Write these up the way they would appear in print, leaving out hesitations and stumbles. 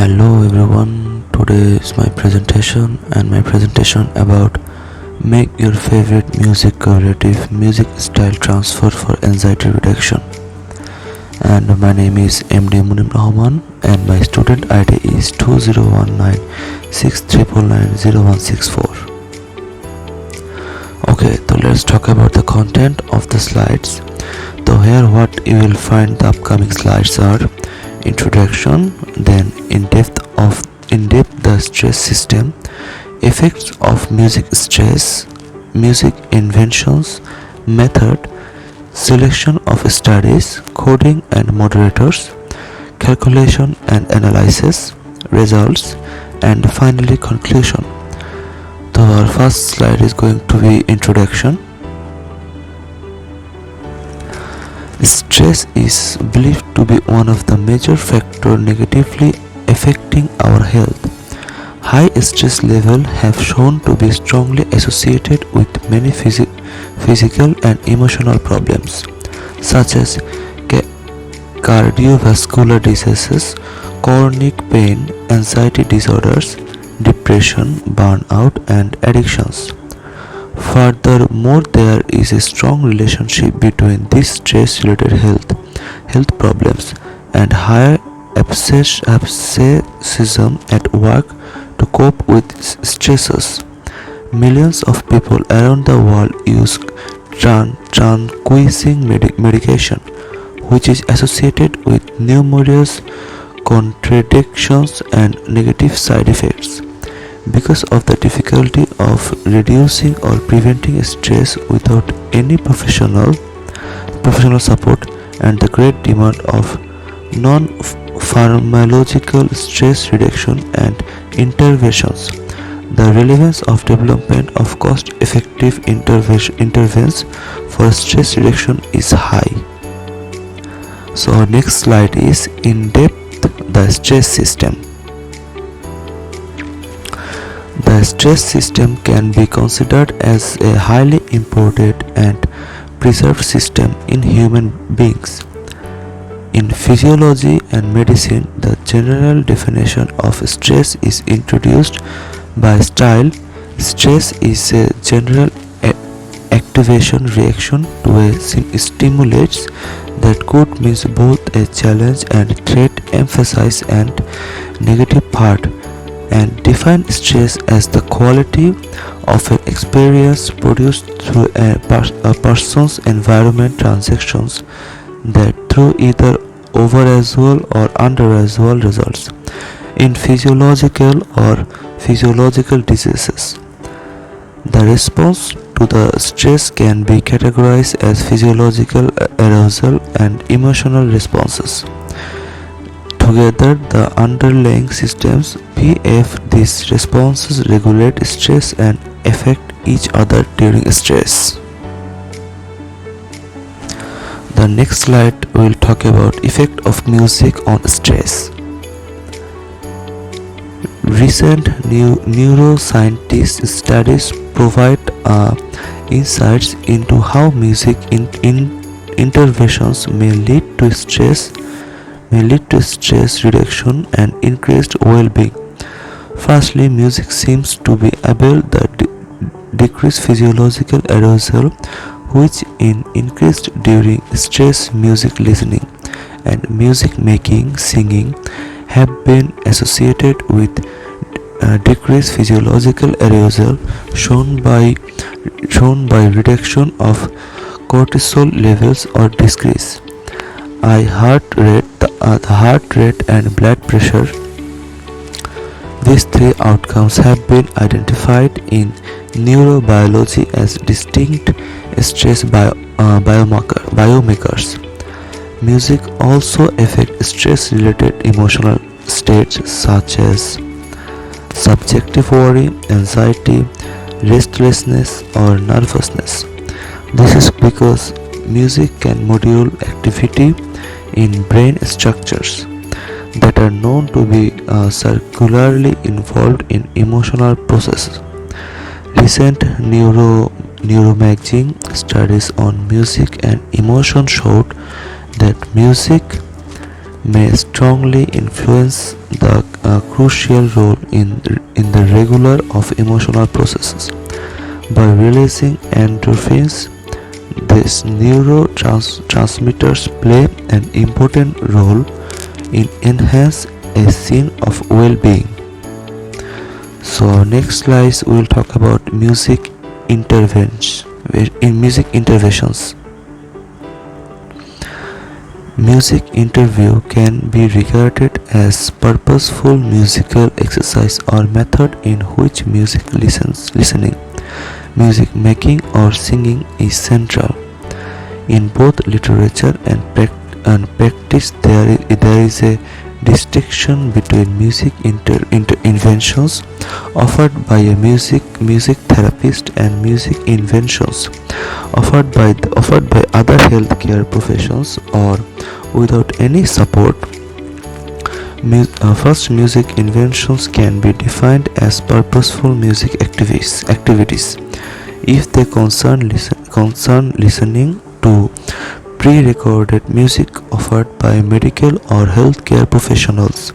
Hello everyone, today is my presentation and my presentation about make your favorite music collaborative music style transfer for anxiety reduction. And my name is MD Munim Rahman and my student ID is 201969990164. Okay, so let's talk about the content of the slides. So here what you will find the upcoming slides are introduction, then in depth the stress system, effects of music stress, music inventions, method, selection of studies, coding and moderators, calculation and analysis, results, and finally conclusion. So our first slide is going to be introduction. Stress is believed to be one of the major factors negatively affecting our health. High stress levels have shown to be strongly associated with many physical and emotional problems, such as cardiovascular diseases, chronic pain, anxiety disorders, depression, burnout, and addictions. Furthermore, there is a strong relationship between these stress-related health problems and higher absenteeism at work to cope with stresses. Millions of people around the world use tranquilizing medication, which is associated with numerous contradictions and negative side effects. Because of the difficulty of reducing or preventing stress without any professional support and the great demand of non-pharmacological stress reduction and interventions, the relevance of development of cost-effective interventions for stress reduction is high. So our next slide is in depth the stress system. The stress system can be considered as a highly important and preserved system in human beings. In physiology and medicine, the general definition of stress is introduced by Style. Stress is a general activation reaction to a stimulus that could mean both a challenge and threat, emphasize and negative part, and define stress as the quality of an experience produced through a person's environment transactions that through either overarousal or underarousal results in physiological diseases. The response to the stress can be categorized as physiological arousal and emotional responses. Together, the underlying systems PF these responses regulate stress and affect each other during stress. The next slide will talk about effect of music on stress. Recent neuroscientist studies provide insights into how music interventions may lead to stress reduction and increased well-being. Firstly, music seems to be able to decrease physiological arousal, which is increased during stress. Music listening and music making, singing, have been associated with decreased physiological arousal shown by reduction of cortisol levels or decrease the heart rate and blood pressure. These three outcomes have been identified in neurobiology as distinct stress biomarkers. Music also affects stress-related emotional states such as subjective worry, anxiety, restlessness, or nervousness. This is because music can modulate activity in brain structures that are known to be circularly involved in emotional processes. Recent neuroimaging studies on music and emotion showed that music may strongly influence the crucial role in the regular of emotional processes. By releasing endorphins, these neurotransmitters play an important role in enhance a scene of well-being. So next slides we will talk about interventions. In music interventions, music interview can be regarded as purposeful musical exercise or method in which listening, music making or singing is central. In both literature and practice, there is a distinction between music interventions offered by a music therapist and music interventions offered by other healthcare professions or without any support. First, music interventions can be defined as purposeful music activities if they concern listening to pre-recorded music offered by medical or healthcare professionals.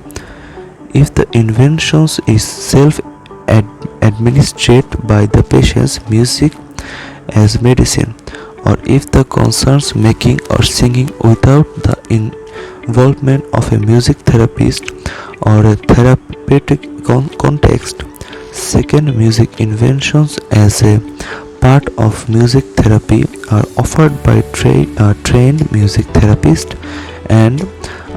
If the intervention is self-administered by the patient's music as medicine, or if the concerns making or singing without the involvement of a music therapist or a therapeutic context. Second, music interventions as a part of music therapy are offered by trained music therapists and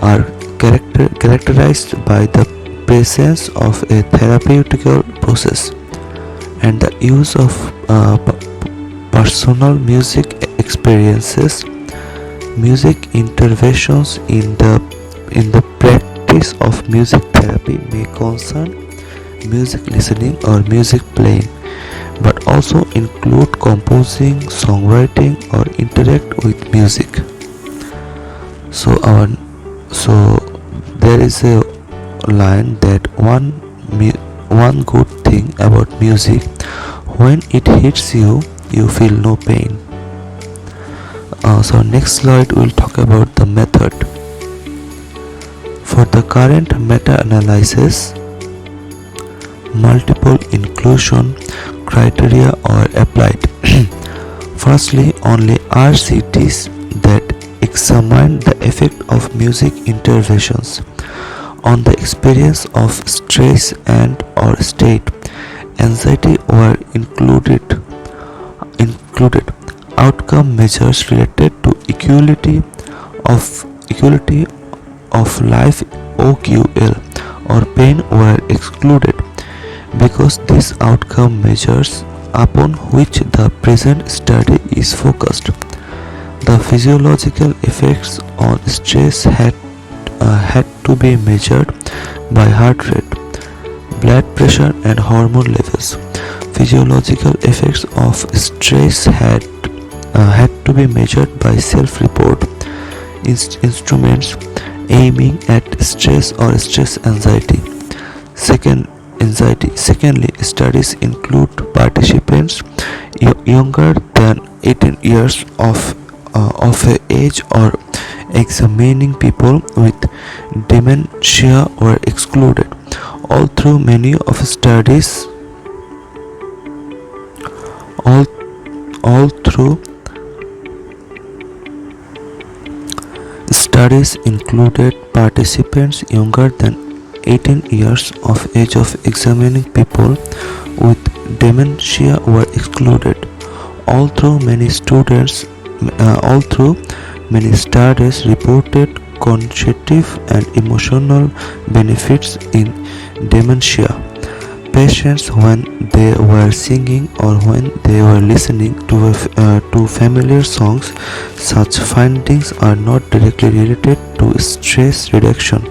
are characterized by the presence of a therapeutical process and the use of personal music experiences. Music interventions in the practice of music therapy may concern music listening or music playing, but also include composing, songwriting, or interact with music. So there is a line that one good thing about music, when it hits you, you feel no pain. So next slide we'll talk about the method. For the current meta-analysis, multiple inclusion criteria are applied. Firstly, only RCTs that examine the effect of music interventions on the experience of stress and or state anxiety were included. Outcome measures related to equality of life OQL or pain were excluded because these outcome measures upon which the present study is focused. The physiological effects on stress had to be measured by heart rate, blood pressure and hormone levels. Physiological effects of stress had to be measured by self-report instruments aiming at stress or stress anxiety. Secondly, studies include participants younger than 18 years of age or examining people with dementia were excluded. Although many of studies included participants younger than 18 years of age of examining people with dementia were excluded. Although many studies reported cognitive and emotional benefits in dementia patients when they were singing or when they were listening to familiar songs. Such findings are not directly related to stress reduction.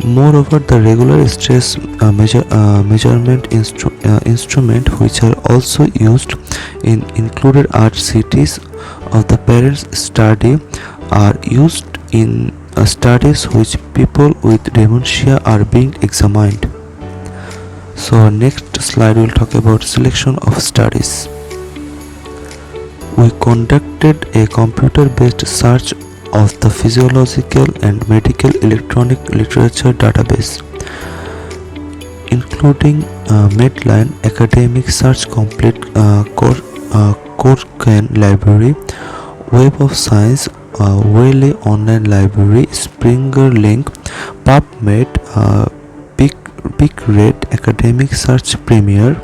Moreover, the regular stress measurement instrument, which are also used in included RCTs of the parents study, are used in studies which people with dementia are being examined. So next slide will talk about selection of studies. We conducted a computer-based search of the physiological and medical electronic literature database, including Medline Academic Search Complete Cochrane Library, Web of Science, Wiley Online Library, Springer Link, PubMed, Big Red Academic Search Premier,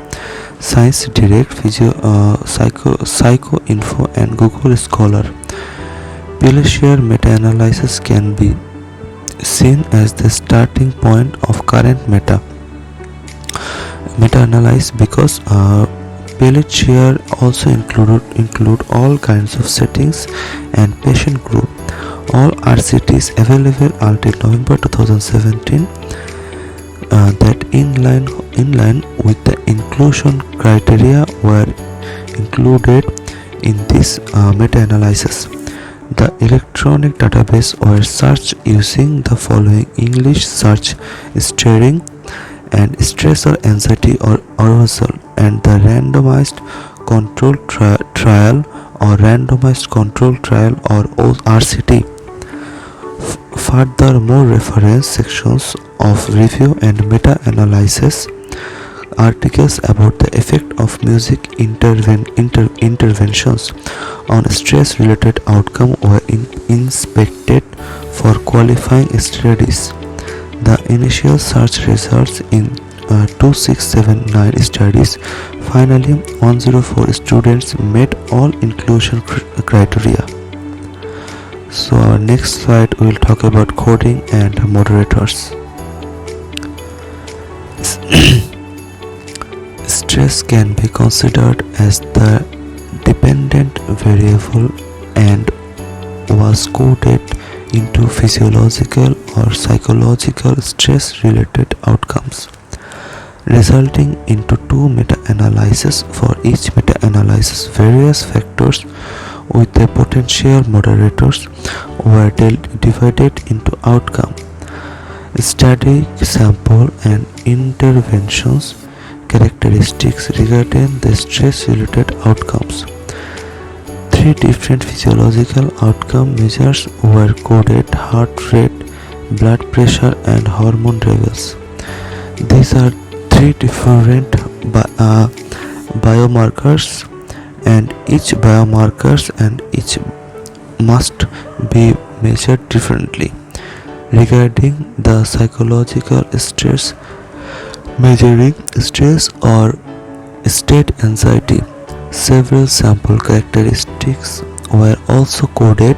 Science Direct, Psycho Info, and Google Scholar. Peer meta-analysis can be seen as the starting point of current meta-analysis because Pelletier also include all kinds of settings and patient group. All RCTs available until November 2017 that in line with the inclusion criteria were included in this meta-analysis. The electronic database were searched using the following English search string and stress or anxiety or arousal, and the randomized control trial or randomized control trial or RCT. Furthermore, reference sections of review and meta-analysis articles about the effect of music interventions on stress-related outcome were inspected for qualifying studies. The initial search results in 2679 studies. Finally, 104 students met all inclusion criteria. So our next slide we will talk about coding and moderators. Stress can be considered as the dependent variable and was coded into physiological or psychological stress related outcomes, resulting into two meta-analyses. For each meta-analysis, various factors with the potential moderators were divided into outcome, study sample, and interventions characteristics regarding the stress related outcomes. Three different physiological outcome measures were coded: heart rate, blood pressure, and hormone levels. These are three different biomarkers, and each must be measured differently. Regarding the psychological stress, measuring stress or state anxiety, several sample characteristics were also coded,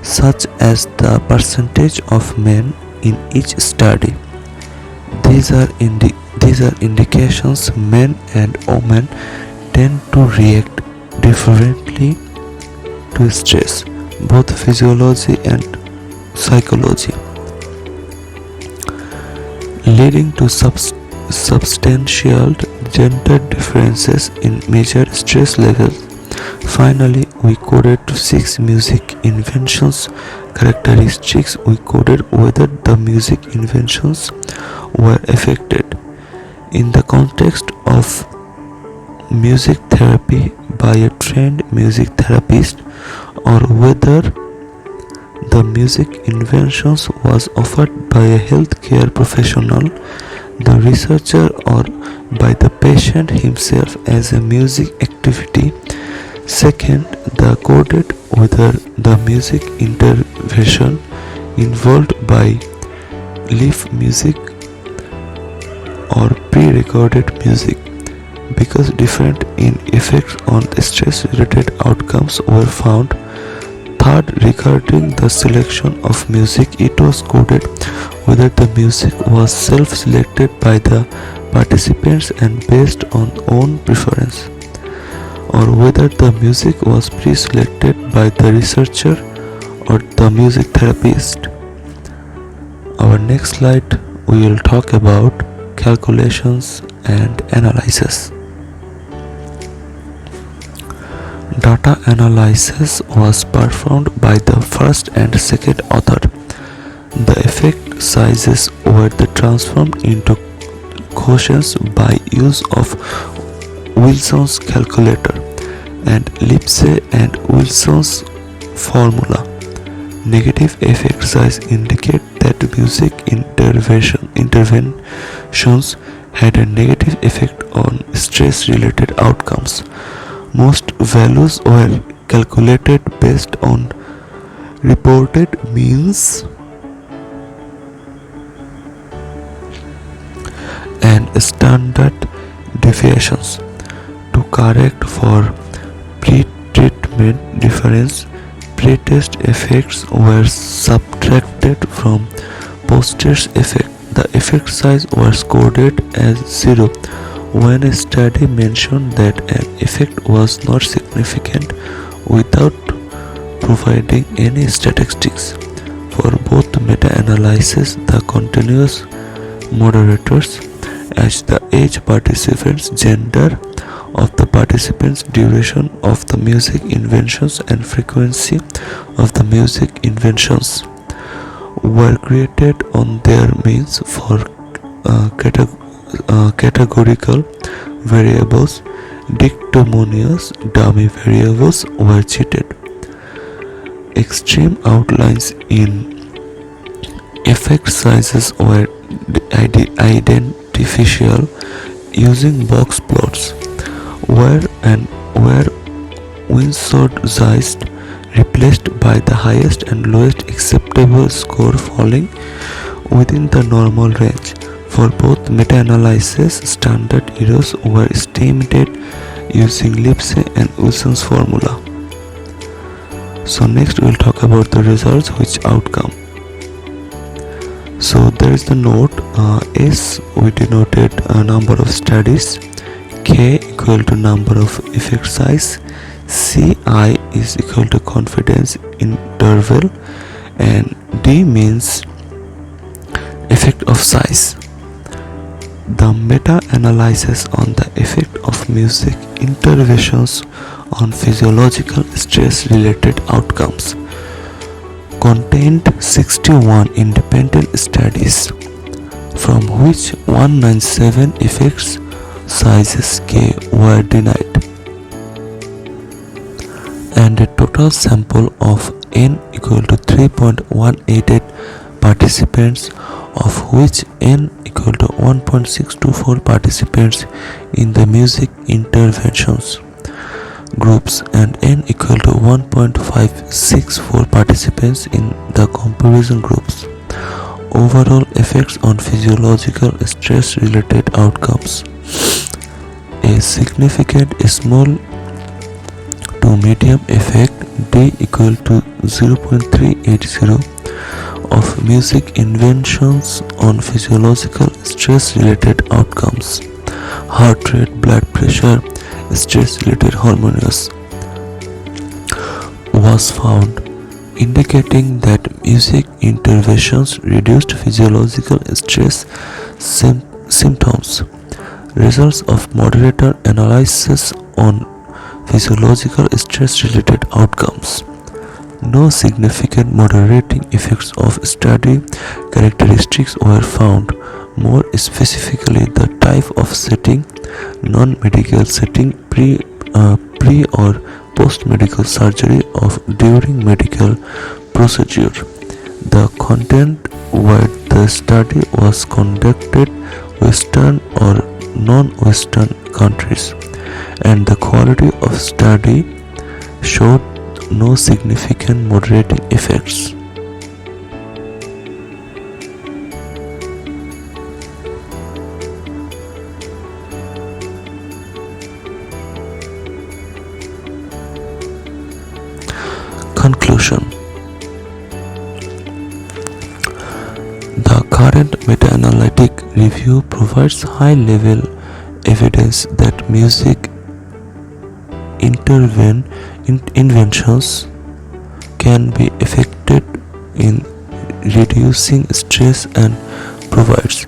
such as the percentage of men in each study. These are indications men and women tend to react differently to stress, both physiology and psychology, leading to substantial gender differences in measured stress levels. Finally, we coded 6 music inventions characteristics. We coded whether the music inventions were affected in the context of music therapy by a trained music therapist, or whether the music inventions was offered by a healthcare professional, the researcher, or by the patient himself as a music activity. Second, the coded whether the music intervention involved by live music or pre-recorded music, because different in effects on stress related outcomes were found. Third, regarding the selection of music, it was coded whether the music was self-selected by the participants and based on own preference, or whether the music was pre-selected by the researcher or the music therapist. Our next slide we will talk about calculations and analysis. Data analysis was performed by the first and second author. The effect sizes were transformed into quotients by use of Wilson's calculator and Lipse and Wilson's formula. Negative effect size indicate that music interventions had a negative effect on stress-related outcomes. Most values were calculated based on reported means and standard deviations. To correct for pre-treatment difference, pre-test effects were subtracted from post-test effect. The effect size was coded as 0 when a study mentioned that an effect was not significant without providing any statistics. For both meta-analysis, the continuous moderators as the age participants, gender of the participants, duration of the music inventions and frequency of the music inventions were created on their means for categorical variables. Dictamonious dummy variables were cheated. Extreme outlines in effect sizes were identifiable using box plots where Winsorized replaced by the highest and lowest acceptable score falling within the normal range. For both meta-analysis, standard errors were estimated using Lipse and Wilson's formula. So next we'll talk about the results, which outcome. So there is the note. S we denoted a number of studies, K equal to number of effect size, Ci is equal to confidence interval, and D means effect of size. The meta-analysis on the effect of music interventions on physiological stress-related outcomes contained 61 independent studies, from which 197 effects sizes K were denied, and a total sample of N equal to 3.188 participants, of which N equal to 1.624 participants in the music interventions groups and N equal to 1.564 participants in the comparison groups. Overall effects on physiological stress related outcomes. A significant small to medium effect D equal to 0.380 of music inventions on physiological stress related outcomes. Heart rate, blood pressure, stress related hormones was found, indicating that music interventions reduced physiological stress symptoms. Results of moderator analysis on physiological stress related outcomes. No significant moderating effects of study characteristics were found. More specifically, the type of setting, non-medical setting, pre or post-medical surgery of during medical procedure. The content where the study was conducted, Western or non-Western countries, and the quality of study showed no significant moderating effects. Conclusion. The current meta-analytic review provides high-level evidence that music interventions can be effective in reducing stress and provides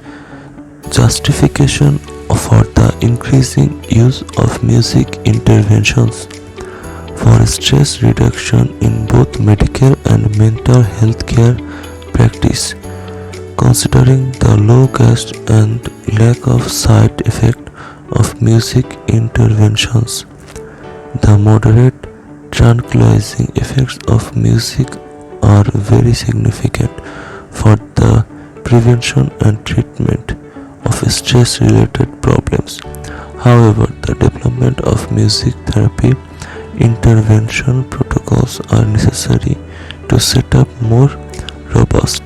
justification for the increasing use of music interventions for stress reduction in both medical and mental health care practice. Considering the low cost and lack of side effect of music interventions, the moderate tranquilizing effects of music are very significant for the prevention and treatment of stress related problems. However, the development of music therapy intervention protocols are necessary to set up more robust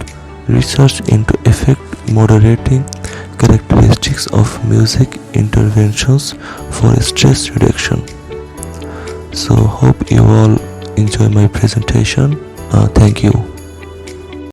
research into effect moderating characteristics of music interventions for stress reduction. So hope you all enjoy my presentation. Thank you.